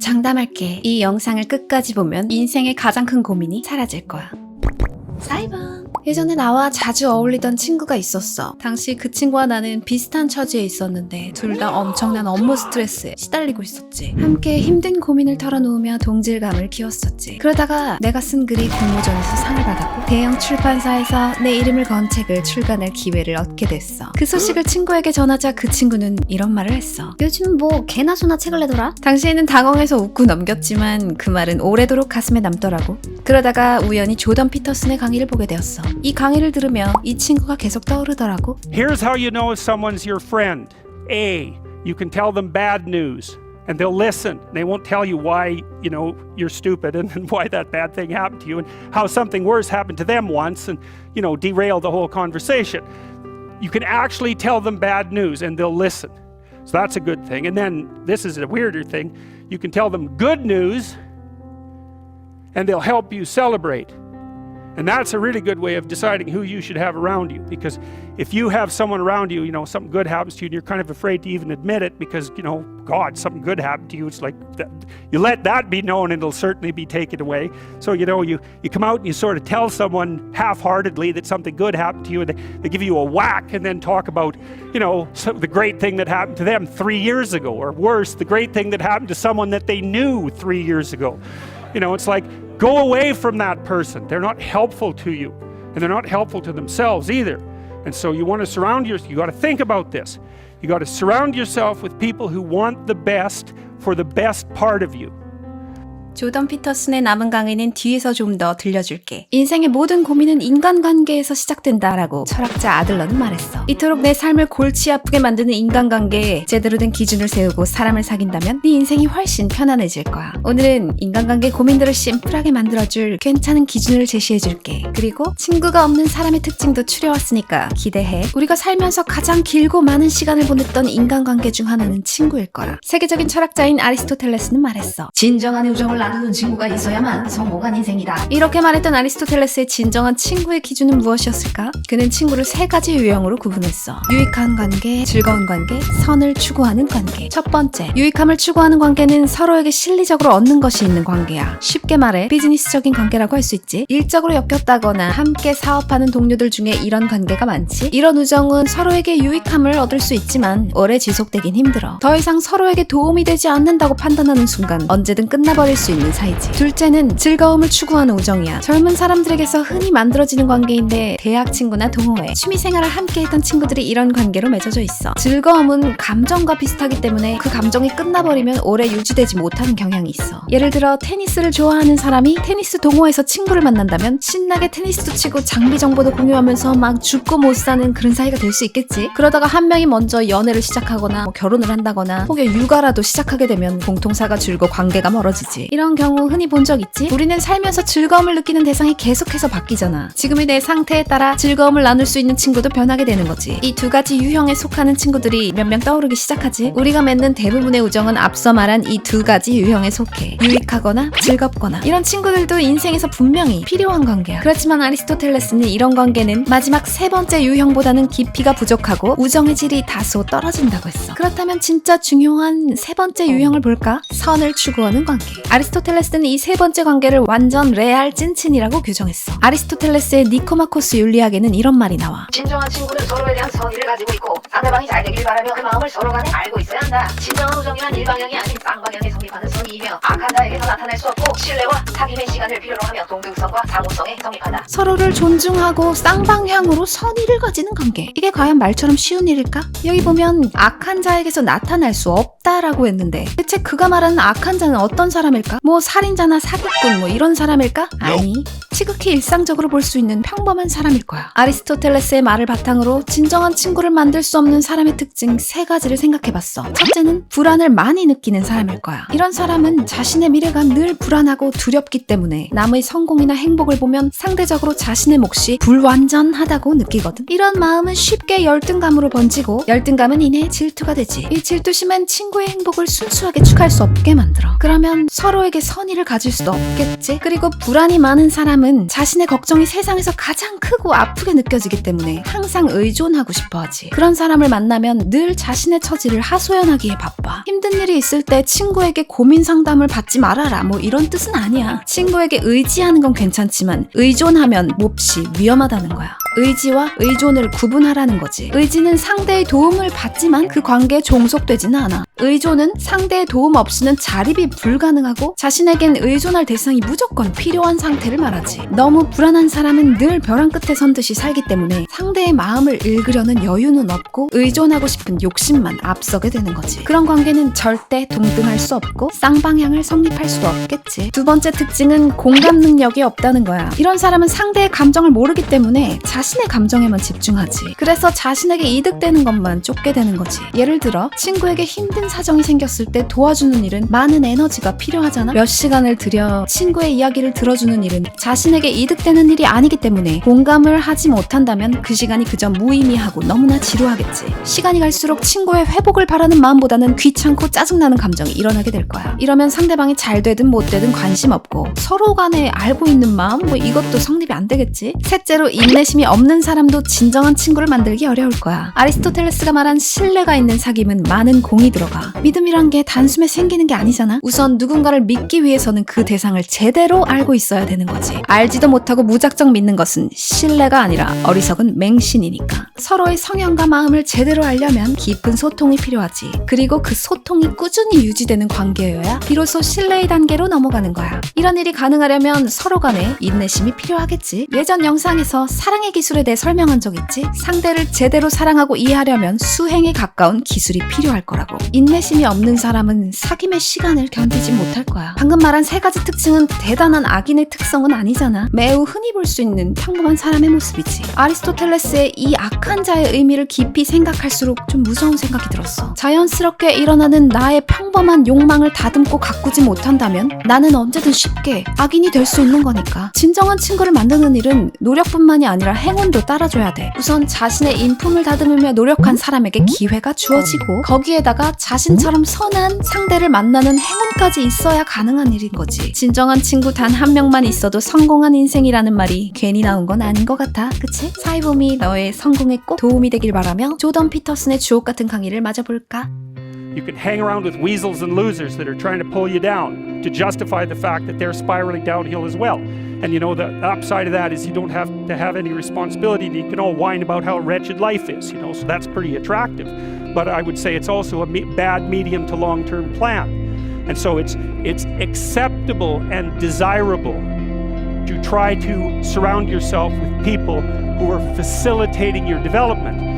장담할게. 이 영상을 끝까지 보면 인생의 가장 큰 고민이 사라질 거야. 사이번. 예전에 나와 자주 어울리던 친구가 있었어. 당시 그 친구와 나는 비슷한 처지에 있었는데 둘 다 엄청난 업무 스트레스에 시달리고 있었지. 함께 힘든 고민을 털어놓으며 동질감을 키웠었지. 그러다가 내가 쓴 글이 공모전에서 상을 받았고 대형 출판사에서 내 이름을 건 책을 출간할 기회를 얻게 됐어. 그 소식을 친구에게 전하자 그 친구는 이런 말을 했어. 요즘 뭐 개나 소나 책을 내더라? 당시에는 당황해서 웃고 넘겼지만 그 말은 오래도록 가슴에 남더라고. 그러다가 우연히 조던 피터슨의 강의를 보게 되었어. 이 강의를 들으며 이 친구가 계속 떠오르더라고. Here's how you know if someone's your friend. A, you can tell them bad news and they'll listen. They won't tell you why, you're stupid and why that bad thing happened to you and how something worse happened to them once and, derail the whole conversation. You can actually tell them bad news and they'll listen. So that's a good thing. And then this is a weirder thing. You can tell them good news and they'll help you celebrate. And that's a really good way of deciding who you should have around you. Because if you have someone around you, something good happens to you and you're kind of afraid to even admit it because, God, something good happened to you. It's like, you let that be known and it'll certainly be taken away. So, you come out and you sort of tell someone half-heartedly that something good happened to you and they give you a whack and then talk about, the great thing that happened to them 3 years ago. Or worse, the great thing that happened to someone that they knew 3 years ago. It's like, go away from that person. They're not helpful to you. And they're not helpful to themselves either. And so you want to you got to think about this. You got to surround yourself with people who want the best for the best part of you. 조던 피터슨의 남은 강의는 뒤에서 좀 더 들려줄게. 인생의 모든 고민은 인간관계에서 시작된다라고 철학자 아들러는 말했어. 이토록 내 삶을 골치 아프게 만드는 인간관계에 제대로 된 기준을 세우고 사람을 사귄다면 네 인생이 훨씬 편안해질 거야. 오늘은 인간관계 고민들을 심플하게 만들어줄 괜찮은 기준을 제시해줄게. 그리고 친구가 없는 사람의 특징도 추려왔으니까 기대해. 우리가 살면서 가장 길고 많은 시간을 보냈던 인간관계 중 하나는 친구일 거야. 세계적인 철학자인 아리스토텔레스는 말했어. 진정한 우정을 나누는 친구가 있어야만 성공한 인생이다. 이렇게 말했던 아리스토텔레스의 진정한 친구의 기준은 무엇이었을까? 그는 친구를 3가지 유형으로 구분했어. 유익한 관계, 즐거운 관계, 선을 추구하는 관계. 첫 번째, 유익함을 추구하는 관계는 서로에게 실리적으로 얻는 것이 있는 관계야. 쉽게 말해 비즈니스적인 관계라고 할 수 있지. 일적으로 엮였다거나 함께 사업하는 동료들 중에 이런 관계가 많지. 이런 우정은 서로에게 유익함을 얻을 수 있지만 오래 지속되긴 힘들어. 더 이상 서로에게 도움이 되지 않는다고 판단하는 순간 언제든 끝나버릴 수 있는 사이지. 둘째는 즐거움을 추구하는 우정이야. 젊은 사람들에게서 흔히 만들어지는 관계인데 대학 친구나 동호회, 취미생활을 함께 했던 친구들이 이런 관계로 맺어져 있어. 즐거움은 감정과 비슷하기 때문에 그 감정이 끝나버리면 오래 유지되지 못하는 경향이 있어. 예를 들어 테니스를 좋아하는 사람이 테니스 동호회에서 친구를 만난다면 신나게 테니스도 치고 장비 정보도 공유하면서 막 죽고 못 사는 그런 사이가 될 수 있겠지. 그러다가 한 명이 먼저 연애를 시작하거나 결혼을 한다거나 혹여 육아라도 시작하게 되면 공통사가 줄고 관계가 멀어지지. 이런 경우 흔히 본 적 있지? 우리는 살면서 즐거움을 느끼는 대상이 계속해서 바뀌잖아. 지금의 내 상태에 따라 즐거움을 나눌 수 있는 친구도 변하게 되는 거지. 이 2가지 유형에 속하는 친구들이 몇 명 떠오르기 시작하지. 우리가 맺는 대부분의 우정은 앞서 말한 이 2가지 유형에 속해. 유익하거나 즐겁거나. 이런 친구들도 인생에서 분명히 필요한 관계야. 그렇지만 아리스토텔레스는 이런 관계는 마지막 3번째 유형보다는 깊이가 부족하고 우정의 질이 다소 떨어진다고 했어. 그렇다면 진짜 중요한 3번째 유형을 볼까? 선을 추구하는 관계. 아리스토텔레스는 이 3번째 관계를 완전 레알 찐친이라고 규정했어. 아리스토텔레스의 니코마코스 윤리학에는 이런 말이 나와. 진정한 친구는 서로에 대한 선의를 가지고 있고 상대방이 잘 되길 바라며 그 마음을 서로 간에 알고 있어야 한다. 진정한 우정이란 일방향이 아닌 쌍방향에 성립하는 선의이며 악한 자에게서 나타날 수 없고 신뢰와 사귐의 시간을 필요로 하며 동등성과 상호성에 성립한다. 서로를 존중하고 쌍방향으로 선의를 가지는 관계. 이게 과연 말처럼 쉬운 일일까? 여기 보면 악한 자에게서 나타날 수 없다라고 했는데 대체 그가 말하는 악한 자는 어떤 사람일까? 뭐 살인자나 사기꾼 뭐 이런 사람일까? 아니, 지극히 일상적으로 볼 수 있는 평범한 사람일 거야. 아리스토텔레스의 말을 바탕으로 진정한 친구를 만들 수 없는 사람의 특징 3가지를 생각해봤어. 첫째는 불안을 많이 느끼는 사람일 거야. 이런 사람은 자신의 미래가 늘 불안하고 두렵기 때문에 남의 성공이나 행복을 보면 상대적으로 자신의 몫이 불완전하다고 느끼거든. 이런 마음은 쉽게 열등감으로 번지고 열등감은 이내 질투가 되지. 이 질투심은 친구의 행복을 순수하게 축할 수 없게 만들어. 그러면 서로에게 친구에게 선의를 가질 수도 없겠지. 그리고 불안이 많은 사람은 자신의 걱정이 세상에서 가장 크고 아프게 느껴지기 때문에 항상 의존하고 싶어하지. 그런 사람을 만나면 늘 자신의 처지를 하소연하기에 바빠. 힘든 일이 있을 때 친구에게 고민 상담을 받지 말아라 뭐 이런 뜻은 아니야. 친구에게 의지하는 건 괜찮지만 의존하면 몹시 위험하다는 거야. 의지와 의존을 구분하라는 거지. 의지는 상대의 도움을 받지만 그 관계에 종속되지는 않아. 의존은 상대의 도움 없이는 자립이 불가능하고 자신에겐 의존할 대상이 무조건 필요한 상태를 말하지. 너무 불안한 사람은 늘 벼랑 끝에 선 듯이 살기 때문에 상대의 마음을 읽으려는 여유는 없고 의존하고 싶은 욕심만 앞서게 되는 거지. 그런 관계는 절대 동등할 수 없고 쌍방향을 성립할 수도 없겠지. 두 번째 특징은 공감 능력이 없다는 거야. 이런 사람은 상대의 감정을 모르기 때문에 자신의 감정에만 집중하지. 그래서 자신에게 이득되는 것만 쫓게 되는 거지. 예를 들어 친구에게 힘든 사정이 생겼을 때 도와주는 일은 많은 에너지가 필요하잖아. 몇 시간을 들여 친구의 이야기를 들어주는 일은 자신에게 이득되는 일이 아니기 때문에 공감을 하지 못한다면 그 시간이 그저 무의미하고 너무나 지루하겠지. 시간이 갈수록 친구의 회복을 바라는 마음보다는 귀찮고 짜증나는 감정이 일어나게 될 거야. 이러면 상대방이 잘 되든 못 되든 관심 없고 서로 간에 알고 있는 마음 뭐 이것도 성립이 안 되겠지. 셋째로 인내심이 없는 사람도 진정한 친구를 만들기 어려울 거야. 아리스토텔레스가 말한 신뢰가 있는 사귐은 많은 공이 들어가. 믿음이란 게 단숨에 생기는 게 아니잖아. 우선 누군가를 믿기 위해서는 그 대상을 제대로 알고 있어야 되는 거지. 알지도 못하고 무작정 믿는 것은 신뢰가 아니라 어리석은 맹신이니까. 서로의 성향과 마음을 제대로 알려면 깊은 소통이 필요하지. 그리고 그 소통이 꾸준히 유지되는 관계여야 비로소 신뢰의 단계로 넘어가는 거야. 이런 일이 가능하려면 서로 간에 인내심이 필요하겠지. 예전 영상에서 사랑의 기술에 대해 설명한 적 있지? 상대를 제대로 사랑하고 이해하려면 수행에 가까운 기술이 필요할 거라고. 인내심이 없는 사람은 사귐의 시간을 견디지 못할 거야. 방금 말한 세 가지 특징은 대단한 악인의 특성은 아니잖아. 매우 흔히 볼 수 있는 평범한 사람의 모습이지. 아리스토텔레스의 이 악한 자의 의미를 깊이 생각할수록 좀 무서운 생각이 들었어. 자연스럽게 일어나는 나의 평범한 욕망을 다듬고 가꾸지 못한다면 나는 언제든 쉽게 악인이 될 수 있는 거니까. 진정한 친구를 만드는 일은 노력뿐만이 아니라 행운도 따라줘야 돼. 우선 자신의 인품을 다듬으며 노력한 사람에게 기회가 주어지고 거기에다가 자신처럼 선한 상대를 만나는 행운까지 있어야 가능한 일인 거지. 진정한 친구 단 한 명만 있어도 성공한 인생이라는 말이 괜히 나온 건 아닌 것 같아. 그치? 사이봄이 너의 성공에 꼭 도움이 되길 바라며 조던 피터슨의 주옥 같은 강의를 마저 볼까? You can hang around with weasels and losers that are trying to pull you down to justify the fact that they're spiraling downhill as well. And you know, the upside of that is you don't have to have any responsibility and you can all whine about how wretched life is, you know, so that's pretty attractive. But I would say it's also a bad medium to long-term plan. And so it's acceptable and desirable to try to surround yourself with people who are facilitating your development.